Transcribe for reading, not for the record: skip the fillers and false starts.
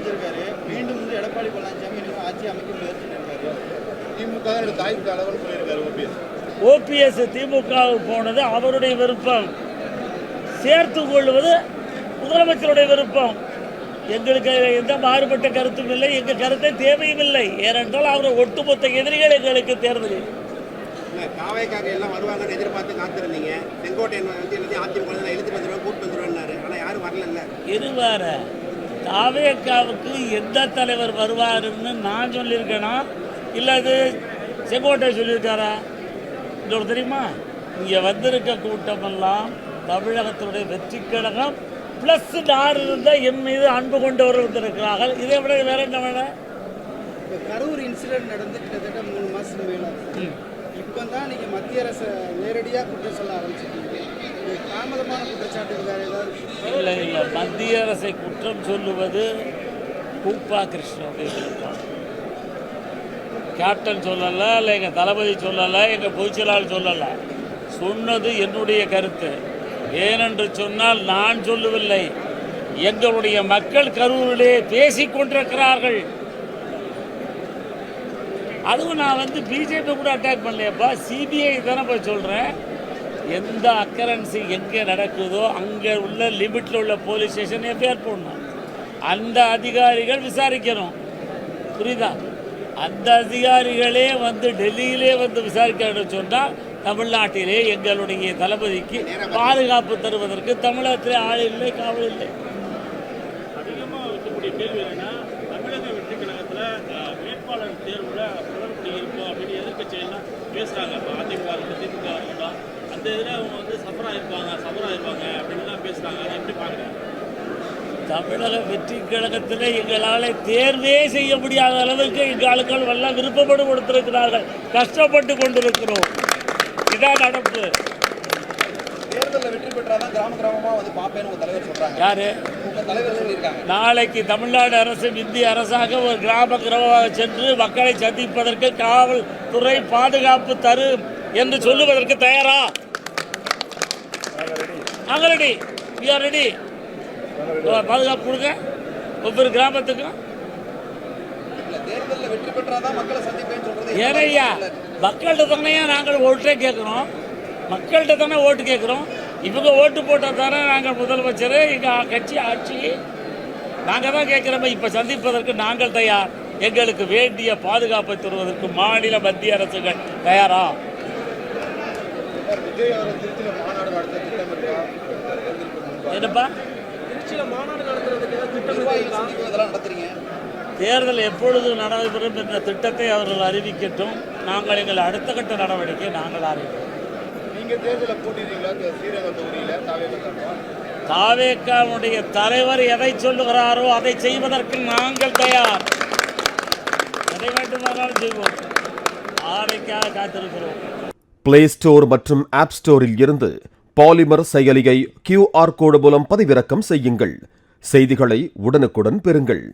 செஞ்சிருக்காரு. மீண்டும் எடப்பாடி பழனிசாமி ஆட்சி அமைக்க முயற்சி இருக்காரு. திமுக தாய்க்கு அளவுன்னு சொல்லியிருக்காரு ஓபிஎஸ் திமுகவுக்கு போனது அவருடைய விருப்பம், சேர்த்து கொள்வது முதலமைச்சருடைய விருப்பம். எங்களுக்கு எந்த மாறுபட்ட கருத்தும் இல்லை, எங்கள் கருத்தை தேவையும் இல்லை. ஏனென்றால் அவர் ஒட்டுமொத்த எதிரிகள் எங்களுக்கு தேர்தலில். காவைக்காக எல்லாம் வருவாங்கன்னு எதிர்பார்த்து காத்திருந்தீங்க. செங்கோட்டையன் வந்து எல்லாத்தையும் அதிமுக எழுத்து வந்துடுவேன் கூட்டு வந்துடுவேன்னாரு. ஆனால் யாரும் வரல. இருவார காவேக்காவுக்கு எந்த தலைவர் வருவாருன்னு நான் சொல்லியிருக்கேனா இல்லை அது செங்கோட்டை சொல்லியிருக்காரா? இன்னொரு தெரியுமா, இங்கே வந்திருக்க கூட்டமெல்லாம் தமிழகத்தினுடைய வெற்றி கழகம் ப்ளஸ் நாடு இருந்தால் என் மீது அன்பு கொண்டவர் வந்திருக்கிறார்கள். இதை விட வேற என்ன வேணும்? இப்போ கரூர் இன்சிடென்ட் நடந்து கிட்டத்தட்ட 3 மாதம் மேலே. இப்போ தான் நீங்கள் மத்திய அரசை நேரடியாக குற்றம் சொல்ல ஆரம்பிச்சிருக்கீங்க. தாமதமான குற்றச்சாட்டுக்கு வேறு ஏதாவது? இல்லை இல்லை, மத்திய அரசை குற்றம் சொல்லுவது கூப்பா கிருஷ்ணனுடைய விருப்பம். கேப்டன் சொல்லலை, இல்லை எங்கள் தளபதி சொல்லலை, எங்கள் பொதுச்செயலாளர் சொல்லலை. சொன்னது என்னுடைய கருத்து. ஏனென்று சொன்னால் நான் சொல்லவில்லை, எங்களுடைய மக்கள் கரூரிலே பேசிக் கொண்டிருக்கிறார்கள். அதுவும் நான் பிஜேபி கூட அட்டாக் பண்ணலையப்பா, சிபிஐ தானே போய் சொல்கிறேன். எந்த அக்கரன்சி எங்கே நடக்குதோ அங்கே உள்ள லிமிட்டில் உள்ள போலீஸ் ஸ்டேஷன் எஃப்ஐஆர் போடணும். அந்த அதிகாரிகள் விசாரிக்கணும், புரியுதா? அந்த அதிகாரிகளே டெல்லியிலே விசாரிக்க சொன்னால் தமிழ்நாட்டிலே எங்களுடைய தளபதிக்கு பாதுகாப்பு தருவதற்கு தமிழகத்திலே ஆள் இல்லை, காவல் இல்லை. அதிகமாக வைக்கக்கூடிய கேள்வி என்னன்னா, தமிழக வெற்றி கழகத்தில் வேட்பாளர் தேர்வில் குளறுபடி இருக்கும் அப்படின்னு எதிர்க்கட்சியெல்லாம் பேசுகிறாங்க. இப்போ அதிமுக இருக்கட்டும், திமுக இருக்கட்டும், அந்த இதில் அவங்க சபராயிருப்பாங்க அப்படின்லாம் பேசுகிறாங்க. அதை எப்படி பார்க்குறாங்க? தமிழக வெற்றி கழகத்தில் எங்களால் தேர்வே செய்ய முடியாத அளவுக்கு எங்கள் ஆட்கள் எல்லாம் விருப்பப்பட்டு கொடுத்திருக்கிறார்கள். கஷ்டப்பட்டு கொண்டிருக்கிறோம். இதான் நடப்பு. தேர்தலில் வெற்றி பெற்றாதான் கிராமமாக பார்ப்பேன்னு தலைவர் சொல்கிறாங்க. யாரு தலைவர் சொல்லியிருக்காங்க? நாளைக்கு தமிழ்நாடு அரசு இந்திய அரசாங்கம் ஒரு கிராமமாக சென்று மக்களை சந்திப்பதற்கு காவல்துறை பாதுகாப்பு தரும் என்று சொல்லுவதற்கு தயாரா? நாங்கள் ரெடி, we are ready. பாதுகாப்பு கொடுங்க ஒவ்வொரு கிராமத்துக்கும். ஏனையா மக்கள்கிட்ட தானே நாங்கள் ஓட்டே கேட்குறோம், மக்கள்கிட்ட தானே ஓட்டு கேட்குறோம். இவங்க ஓட்டு போட்டால் தானே நாங்கள் முதலமைச்சர், எங்கள் கட்சி ஆட்சி நாங்கள் தான் கேட்குறோம். இப்போ சந்திப்பதற்கு நாங்கள் தயார். எங்களுக்கு வேண்டிய பாதுகாப்பை தருவதற்கு மாநில மத்திய அரசுகள் தயாரா? என்னப்பா தேர்தல் எப்பொழுது நடைபெறும் என்ற திட்டத்தை அவர்கள் அறிவிக்கட்டும். நாங்கள் எங்கள் அடுத்த கட்ட நடவடிக்கை நாங்கள் அறிவிப்போம். தாவேக்காவுடைய தலைவர் எதை சொல்லுகிறாரோ அதை செய்வதற்கு நாங்கள் தயார். எதை வேண்டுமானாலும் செய்வோம். ஆரைக்காக காத்திருக்கிறோம். பிளே ஸ்டோர் மற்றும் ஆப் ஸ்டோரில் இருந்து பாலிமர் செயலியை QR கோடு மூலம் பதிவிறக்கம் செய்யுங்கள். செய்திகளை உடனுக்குடன் பெறுங்கள்.